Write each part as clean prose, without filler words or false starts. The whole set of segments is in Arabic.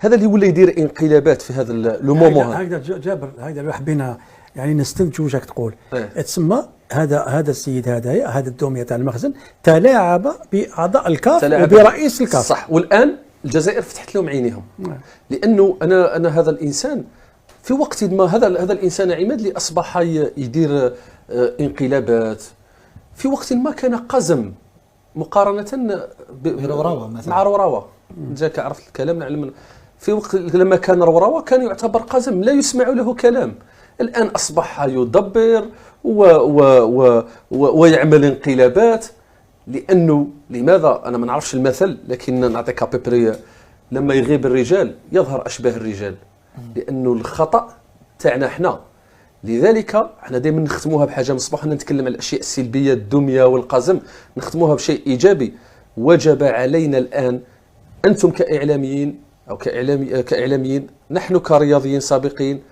هذا اللي ولا يدير انقلابات في هذا لو مومون. هكذا جابر، هكذا لو حبينا يعني نستنتجوا واش راك تقول. إيه. تسمى هذا السيد هذا الدوميه تاع المخزن تلاعب باعضاء الكاف وبرئيس الكاف. صح. والان الجزائر فتحت لهم عينيهم. لانه انا هذا الانسان في وقت ما، هذا الانسان عماد اللي اصبح يدير انقلابات، في وقت ما كان قزم مقارنه بروراوة مثلا. مع روراوة. جاك عرفت الكلام نعلم. في وقت لما كان روراوة كان يعتبر قزم لا يسمع له كلام. الآن أصبح يدبر ويعمل انقلابات. لأنه لماذا؟ أنا ما نعرفش المثل، لكن نعطيك أبيبري. لما يغيب الرجال يظهر أشباه الرجال، لأنه الخطأ تاعنا احنا. لذلك احنا دائما نختموها بحاجة مصباح، نتكلم عن الأشياء السلبية الدمية والقزم، نختموها بشيء إيجابي. وجب علينا الآن، أنتم كإعلاميين أو كإعلاميين، نحن كرياضيين سابقين،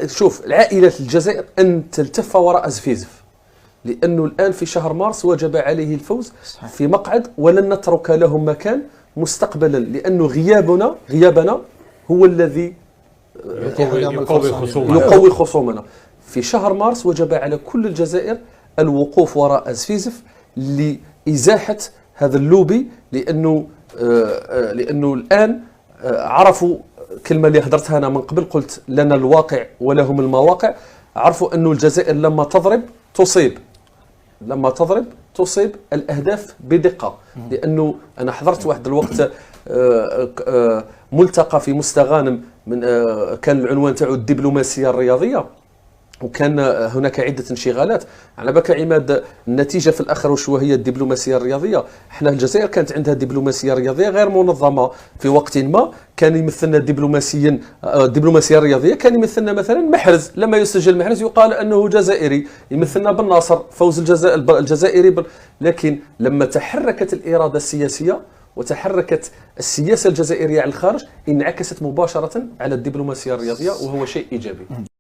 شوف العائلة الجزائر أن تلتف وراء زفيزف. لأنه الآن في شهر مارس وجب عليه الفوز في مقعد، ولن نترك لهم مكان مستقبلا، لأنه غيابنا هو الذي يقوي خصومنا. في شهر مارس وجب على كل الجزائر الوقوف وراء زفيزف لإزاحة هذا اللوبي. لأنه الآن عرفوا كلمة اللي هدرتها أنا من قبل، قلت لنا الواقع ولهم المواقع. عرفوا أنه الجزائر لما تضرب تصيب الأهداف بدقة. لأنه أنا حضرت واحد الوقت ملتقى في مستغانم، من كان العنوان تاعو الدبلوماسية الرياضية، وكان هناك عدة انشغالات. على بالك عماد النتيجة في الآخر وشو هي الدبلوماسية الرياضية؟ احنا الجزائر كانت عندها دبلوماسية رياضية غير منظمة. في وقت ما كان يمثلنا الدبلوماسية الرياضية، كان يمثلنا مثلا محرز. لما يسجل محرز يقال أنه جزائري، يمثلنا بالناصر فوز الجزائري لكن لما تحركت الإرادة السياسية وتحركت السياسة الجزائرية على الخارج، انعكست مباشرة على الدبلوماسية الرياضية، وهو شيء إيجابي.